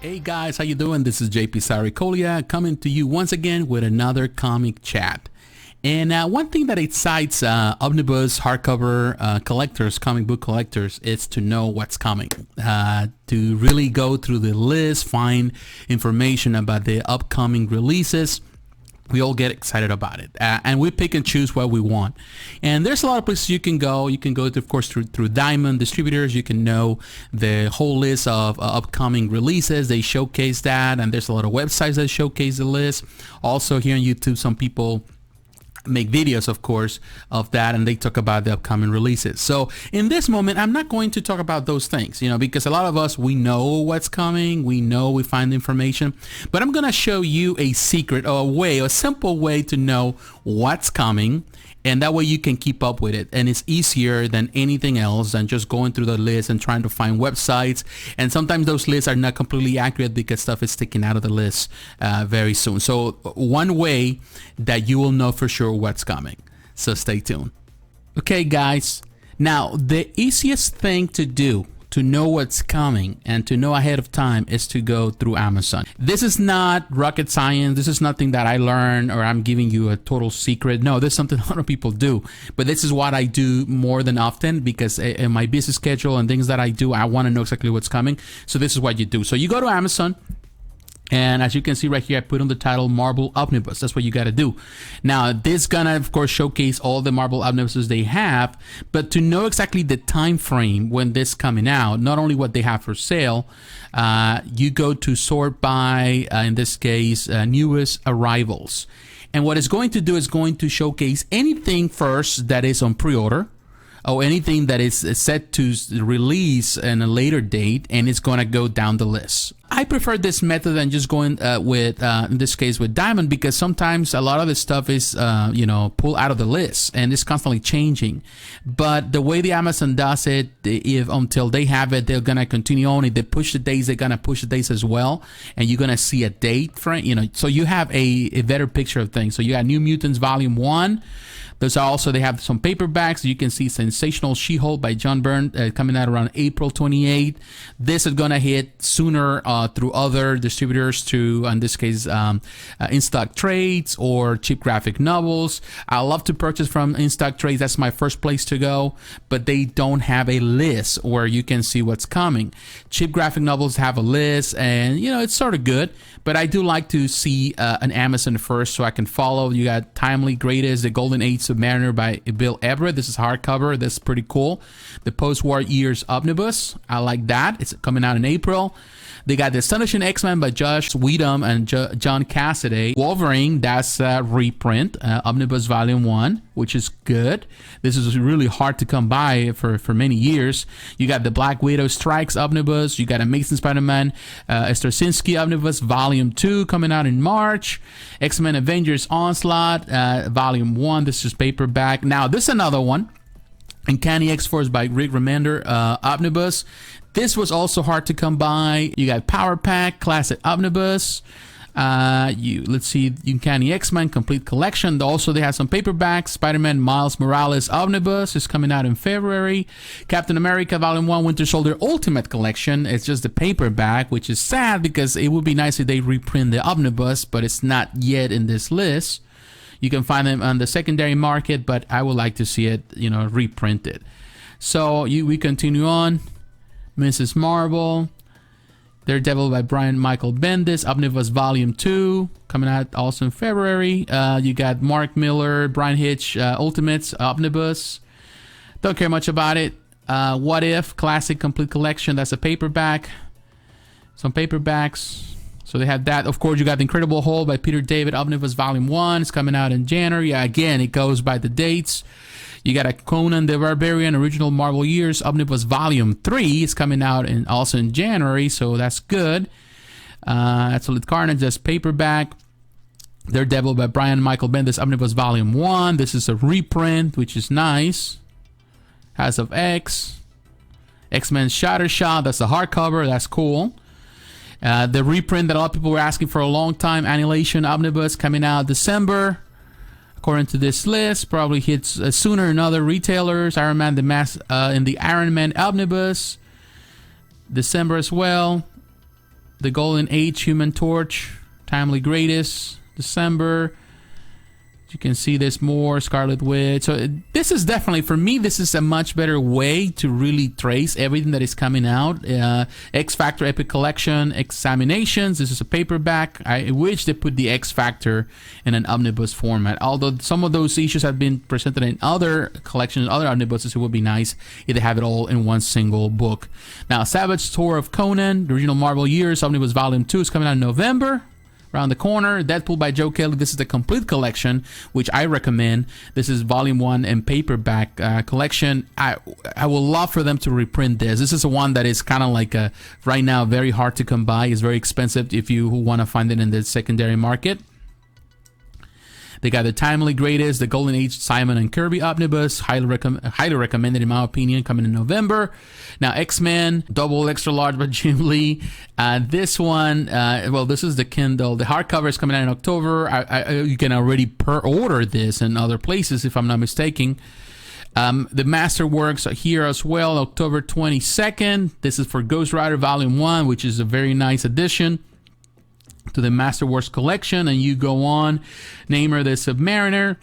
Hey guys, how you doing? This is jpsarrireviews coming to you once again with another comic chat. And one thing that excites omnibus hardcover collectors, comic book collectors, is to know what's coming. To really go through the list, find information about the upcoming releases. We all get excited about it, and we pick and choose what we want. And there's a lot of places you can go. You can go, of course, through Diamond distributors. You can know the whole list of upcoming releases. They showcase that, and there's a lot of websites that showcase the list. Also, here on YouTube, some people make videos, of course, of that, and they talk about the upcoming releases. So in this moment, I'm not going to talk about those things, because a lot of us, we know what's coming, we find information, but I'm going to show you a secret, or a simple way to know what's coming, and that way you can keep up with it. And it's easier than anything else than just going through the list and trying to find websites. And sometimes those lists are not completely accurate because stuff is taken out of the list very soon. So one way that you will know for sure what's coming. So stay tuned. Okay, guys. Now, the easiest thing to do to know what's coming and to know ahead of time is to go through Amazon. This is not rocket science. This is nothing that I learned or I'm giving you a total secret. No, this is something a lot of people do. But this is what I do more than often because in my busy schedule and things that I do, I want to know exactly what's coming. So this is what you do. So you go to Amazon. And as you can see right here, I put on the title Marvel Omnibus. That's what you got to do. Now, this gonna, of course, showcase all the Marvel Omnibuses they have. But to know exactly the time frame when this coming out, not only what they have for sale, you go to sort by, in this case, newest arrivals. And what it's going to do is going to showcase anything first that is on pre-order, or anything that is set to release in a later date, and it's going to go down the list. I prefer this method than just going with, in this case, with Diamond, because sometimes a lot of this stuff is, pulled out of the list and it's constantly changing. But the way the Amazon does it, until they have it, they're going to continue on. If they push the days, they're going to push the days as well. And you're going to see a date frame, so you have a better picture of things. So you got New Mutants Volume 1. There's also, they have some paperbacks. You can see Sensational She-Hulk by John Byrne coming out around April 28. This is going to hit sooner through other distributors, to, in this case, in-stock trades or cheap graphic novels. I love to purchase from in-stock trades. That's my first place to go, but they don't have a list where you can see what's coming. Cheap graphic novels have a list, and, it's sort of good, but I do like to see an Amazon first so I can follow. You got Timely Greatest, The Golden Age Submariner by Bill Everett. This is hardcover. That's pretty cool. The Post-War Years Omnibus. I like that. It's coming out in April. They got The Astonishing X-Men by Josh Whedon and John Cassaday. Wolverine, that's a reprint, Omnibus Volume 1, which is good. This is really hard to come by for many years. You got the Black Widow Strikes Omnibus. You got Amazing Spider-Man Straczynski Omnibus Volume 2 coming out in March. X-Men Avengers Onslaught Volume 1. This is paperback. Now, this is another one. Uncanny X-Force by Rick Remender Omnibus. This was also hard to come by. You got Power Pack Classic Omnibus. Let's see, Uncanny X-Men Complete Collection. Also, they have some paperbacks. Spider-Man Miles Morales Omnibus is coming out in February. Captain America Volume 1 Winter Soldier Ultimate Collection. It's just the paperback, which is sad because it would be nice if they reprint the Omnibus, but it's not yet in this list. You can find them on the secondary market, but I would like to see it, reprinted. So we continue on. Mrs. Marvel, Daredevil by Brian Michael Bendis, Omnibus Volume 2, coming out also in February. You got Mark Miller, Brian Hitch, Ultimates Omnibus. Don't care much about it. What If Classic Complete Collection, that's a paperback. Some paperbacks. So they have that. Of course, you got The Incredible Hulk by Peter David, Omnibus Volume 1. It's coming out in January. Again, it goes by the dates. You got a Conan the Barbarian Original Marvel Years Omnibus Volume 3. It's coming out also in January, so that's good. Absolute Carnage, that's paperback. Daredevil by Brian Michael Bendis Omnibus Volume 1. This is a reprint, which is nice. House of X. X-Men Shattershot, that's a hardcover. That's cool. The reprint that a lot of people were asking for a long time, Annihilation Omnibus, coming out December. According to this list, probably hits sooner in other retailers. Iron Man in the Iron Man Omnibus, December as well. The Golden Age Human Torch, Timely Greatest, December. You can see this more, Scarlet Witch. So this is definitely, for me, this is a much better way to really trace everything that is coming out. X Factor Epic Collection, Examinations. This is a paperback. I wish they put the X Factor in an omnibus format. Although some of those issues have been presented in other collections, other omnibuses, it would be nice if they have it all in one single book. Now, Savage Tour of Conan, the original Marvel Years, Omnibus Volume 2 is coming out in November. Around the corner, Deadpool by Joe Kelly. This is the complete collection, which I recommend. This is volume 1 and paperback collection. I would love for them to reprint this. This is a one that is kind of like right now very hard to come by. It's very expensive if you want to find it in the secondary market. They got the Timely Greatest, the Golden Age Simon and Kirby Omnibus, highly recommended in my opinion, coming in November. Now X-Men, Double Extra Large by Jim Lee. This one, well, this is the Kindle. The hardcover is coming out in October. You can already order this in other places if I'm not mistaken. The Masterworks are here as well, October 22nd. This is for Ghost Rider Volume 1, which is a very nice addition to the Masterworks collection. And you go on, Namer the Submariner,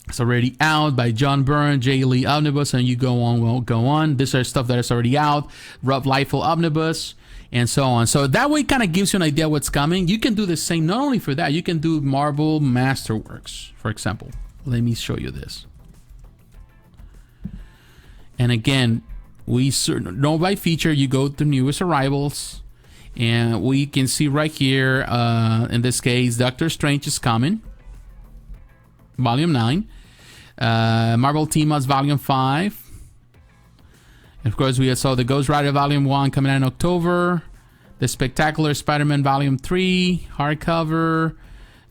it's already out by John Byrne, J. Lee Omnibus, and you go on, well, go on. These are stuff that is already out, Rob Liefeld Omnibus, and so on. So that way kind of gives you an idea what's coming. You can do the same, not only for that, you can do Marvel Masterworks, for example. Let me show you this. And again, we know by feature, you go to newest arrivals, and we can see right here, in this case, Doctor Strange is coming, Volume 9. Marvel Team-Ups Volume 5. And of course, we saw the Ghost Rider Volume 1 coming out in October. The Spectacular Spider-Man Volume 3, hardcover.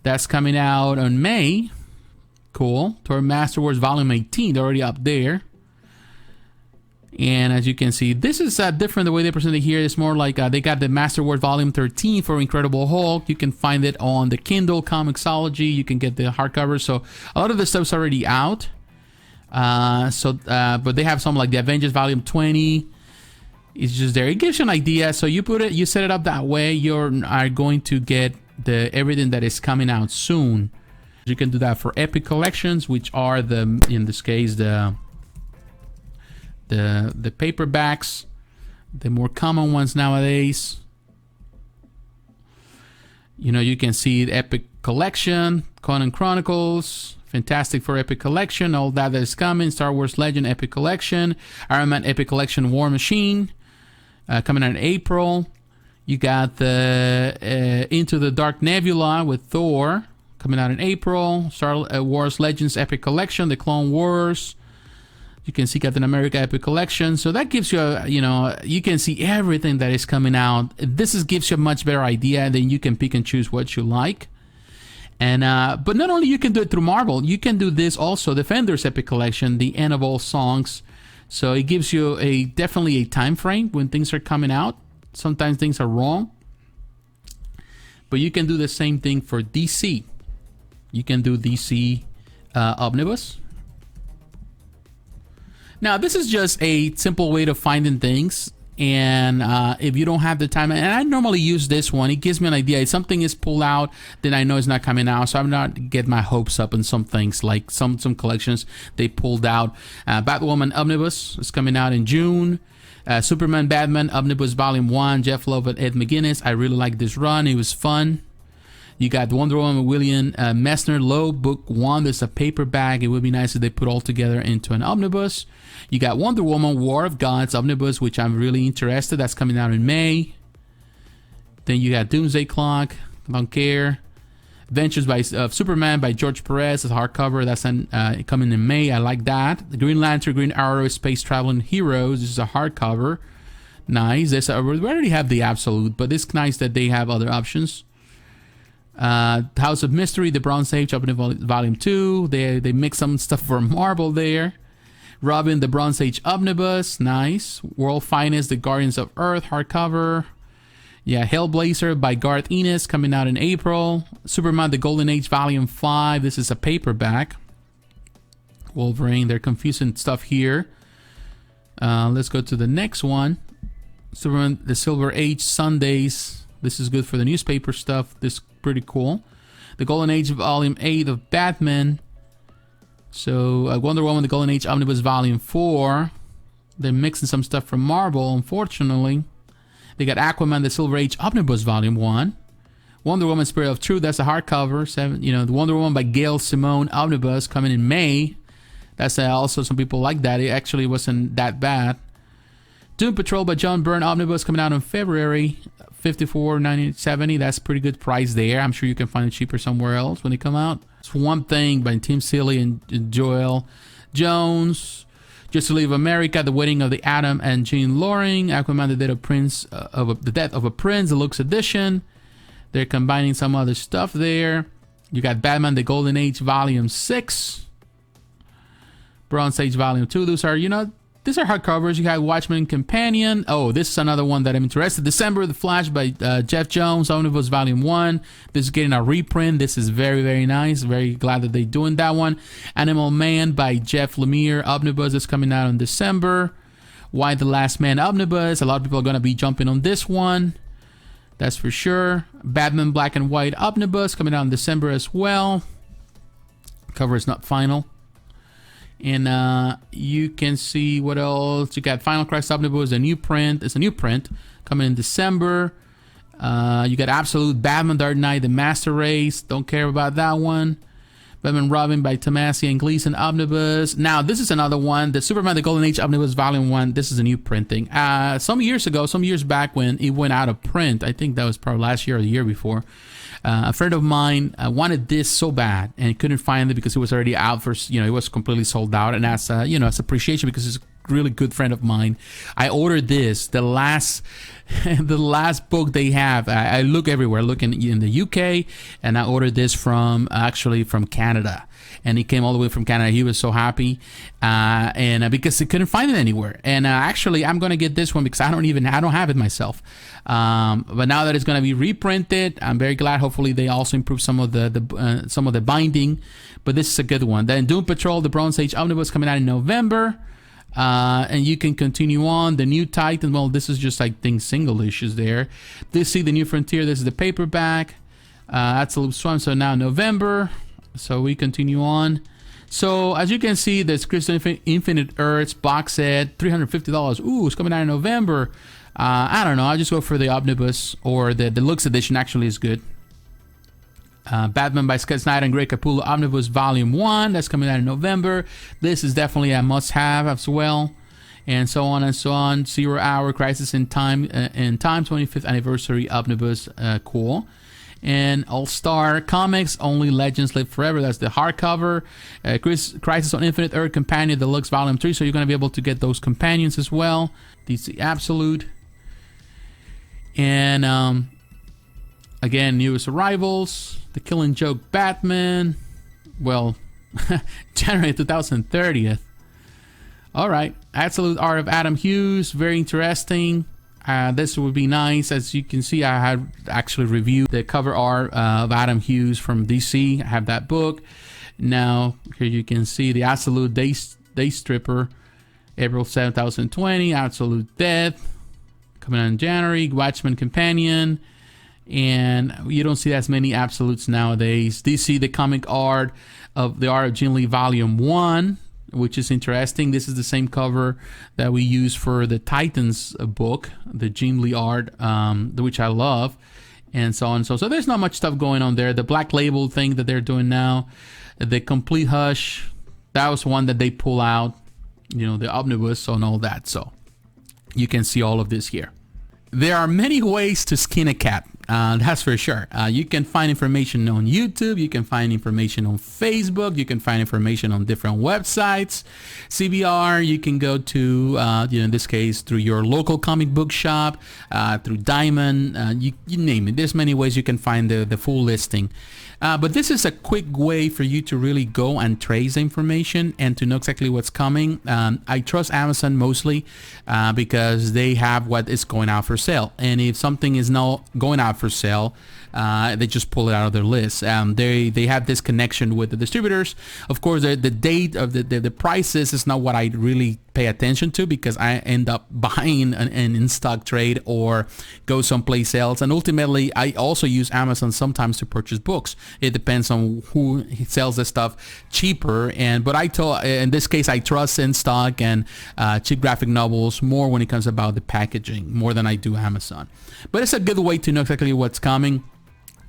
That's coming out on May. Cool. Thor Masterworks Volume 18, they're already up there. And as you can see, this is different the way they present it here. It's more like they got the Masterworks Volume 13 for Incredible Hulk. You can find it on the Kindle Comixology. You can get the hardcover. So a lot of the stuff's already out. But they have some like the Avengers Volume 20. It's just there. It gives you an idea. So you put it, you set it up that way. You are going to get everything that is coming out soon. You can do that for Epic Collections, which are in this case the paperbacks, the more common ones nowadays. You know, you can see the Epic Collection, Conan Chronicles, Fantastic Four Epic Collection, all that is coming. Star Wars Legend Epic Collection, Iron Man Epic Collection, War Machine, coming out in April. You got the Into the Dark Nebula with Thor, coming out in April. Star Wars Legends Epic Collection, The Clone Wars. You can see Captain America Epic Collection. So that gives you you can see everything that is coming out. This gives you a much better idea, and then you can pick and choose what you like. And but not only you can do it through Marvel, you can do this also, Defenders Epic Collection, The End of All Songs. So it gives you definitely a time frame when things are coming out. Sometimes things are wrong. But you can do the same thing for DC. You can do DC Omnibus. Now, this is just a simple way of finding things. And if you don't have the time, and I normally use this one, it gives me an idea. If something is pulled out, then I know it's not coming out. So I'm not get my hopes up in some things, like some collections they pulled out. Batwoman Omnibus is coming out in June. Superman Batman Omnibus Volume 1, Jeff Love and Ed McGuinness. I really like this run. It was fun. You got Wonder Woman William Messner Lowe, Book 1. There's a paperback. It would be nice if they put all together into an omnibus. You got Wonder Woman War of Gods Omnibus, which I'm really interested. That's coming out in May. Then you got Doomsday Clock. I don't care. Adventures of Superman by George Perez. It's a hardcover. That's coming in May. I like that. The Green Lantern, Green Arrow, Space Traveling Heroes. This is a hardcover. Nice. We already have the Absolute, but it's nice that they have other options. House of Mystery, The Bronze Age, Volume 2. They mix some stuff for Marvel there. Robin, The Bronze Age Omnibus. Nice. World Finest, The Guardians of Earth, hardcover. Yeah, Hellblazer by Garth Ennis, coming out in April. Superman, The Golden Age, Volume 5. This is a paperback. Wolverine, they're confusing stuff here. Let's go to the next one. Superman, The Silver Age, Sundays, This is good for the newspaper stuff. This is pretty cool. The Golden Age Volume 8 of Batman. So Wonder Woman, the Golden Age Omnibus Volume 4. They're mixing some stuff from Marvel, unfortunately. They got Aquaman, the Silver Age Omnibus Volume 1. Wonder Woman, Spirit of Truth, that's a hardcover. The Wonder Woman by Gail Simone Omnibus coming in May. That's also, some people like that. It actually wasn't that bad. Doom Patrol by John Byrne Omnibus coming out in February. $54.70. That's pretty good price there. I'm sure you can find it cheaper somewhere else when they come out. It's One Thing by Tim Seeley and Joel Jones. Just to Leave America, The Wedding of the Atom and Jean Loring. Aquaman, The Death of a Prince, Deluxe Edition. They're combining some other stuff there. You got Batman, The Golden Age Volume 6. Bronze Age Volume 2. These are hardcovers. You got Watchmen Companion. Oh, this is another one that I'm interested. December, The Flash by Jeff Jones, Omnibus Volume 1. This is getting a reprint. This is very, very nice. Very glad that they're doing that one. Animal Man by Jeff Lemire, Omnibus is coming out in December. Why the Last Man Omnibus. A lot of people are going to be jumping on this one. That's for sure. Batman Black and White Omnibus coming out in December as well. Cover is not final. And you can see what else. You got Final Crisis Omnibus, a new print. It's a new print coming in December. You got Absolute Batman Dark Knight, The Master Race. Don't care about that one. Batman Robin by Tomasi and Gleason Omnibus. Now, this is another one. The Superman The Golden Age Omnibus Volume 1. This is a new printing. Some years back when it went out of print, I think that was probably last year or the year before, a friend of mine wanted this so bad and couldn't find it because it was already out for, it was completely sold out. And as appreciation, because it's a really good friend of mine, I ordered this, the last book they have. I look everywhere, looking in the UK, and I ordered this from Canada. And he came all the way from Canada. He was so happy, and because he couldn't find it anywhere. And actually, I'm gonna get this one because I don't have it myself. But now that it's gonna be reprinted, I'm very glad. Hopefully, they also improve some of the binding. But this is a good one. Then Doom Patrol, the Bronze Age Omnibus coming out in November. And you can continue on. The New Titan, well, this is just single issues there. DC, The New Frontier, this is the paperback. Absolute Swarm, so now November. So we continue on. So as you can see, there's Crystal Infinite Earths box set, $350. Ooh, it's coming out in November. I don't know. I'll just go for the Omnibus, or the Deluxe Edition actually is good. Batman by Scott Snyder and Greg Capullo Omnibus Volume 1. That's coming out in November. This is definitely a must-have as well. And so on and so on. 0 Hour Crisis in Time 25th Anniversary Omnibus. Cool. And All-Star Comics, Only Legends Live Forever. That's the hardcover. Crisis on Infinite Earth Companion Deluxe Volume 3. So you're going to be able to get those companions as well. DC Absolute. And again, newest arrivals. The Killing Joke Batman. Well, January 2030th. All right. Absolute Art of Adam Hughes. Very interesting. This would be nice. As you can see, I had actually reviewed the cover art of Adam Hughes from DC. I have that book. Now, here you can see the Absolute Day Stripper. April 7, 2020. Absolute Death. Coming out in January. Watchmen Companion. And you don't see as many absolutes nowadays. DC, the comic art of the Art of Jin Lee Volume 1, which is interesting. This is the same cover that we use for the Titans book, the Jin Lee art, which I love, and so on. So there's not much stuff going on there. The Black Label thing that they're doing now, the Complete Hush, that was one that they pull out, the omnibus and all that. So you can see all of this here. There are many ways to skin a cat. That's for sure. You can find information on YouTube. You can find information on Facebook. You can find information on different websites. CBR, you can go to, in this case, through your local comic book shop, through Diamond, you name it. There's many ways you can find the full listing. But this is a quick way for you to really go and trace information and to know exactly what's coming. I trust Amazon mostly because they have what is going out for sale. And if something is not going out for sale, they just pull it out of their list. They have this connection with the distributors. Of course, the date of the prices is not what I really pay attention to, because I end up buying an in-stock trade or go someplace else. And ultimately, I also use Amazon sometimes to purchase books. It depends on who sells the stuff cheaper. But in this case, I trust in-stock and cheap graphic novels more when it comes about the packaging, more than I do Amazon. But it's a good way to know exactly what's coming.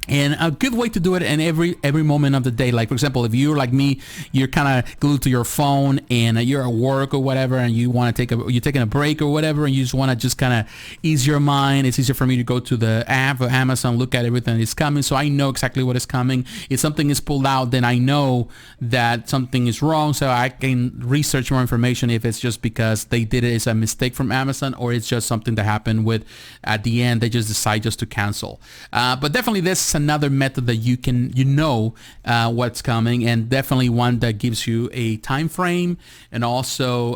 And a good way to do it in every moment of the day. Like, for example, if you're like me, you're kind of glued to your phone and you're at work or whatever, and you want to you're taking a break or whatever, and you just want to just kind of ease your mind. It's easier for me to go to the app of Amazon, look at everything that's coming, so I know exactly what is coming. If something is pulled out, then I know that something is wrong, so I can research more information if it's just because they did it as a mistake from Amazon, or it's just something that happened with at the end they just decide just to cancel. But definitely this another method that you know what's coming, and definitely one that gives you a time frame, and also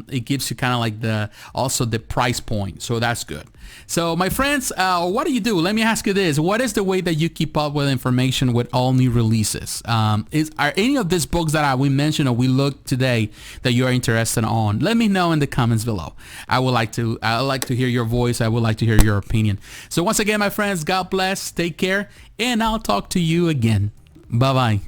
it gives you kind of like the price point, so that's good. So my friends, what do you do? Let me ask you this: what is the way that you keep up with information with all new releases? Are any of these books that we mentioned or we looked today that you are interested on? Let me know in the comments below. I would like to hear your voice. I would like to hear your opinion. So once again, my friends, God bless, take care, and I'll talk to you again. Bye bye.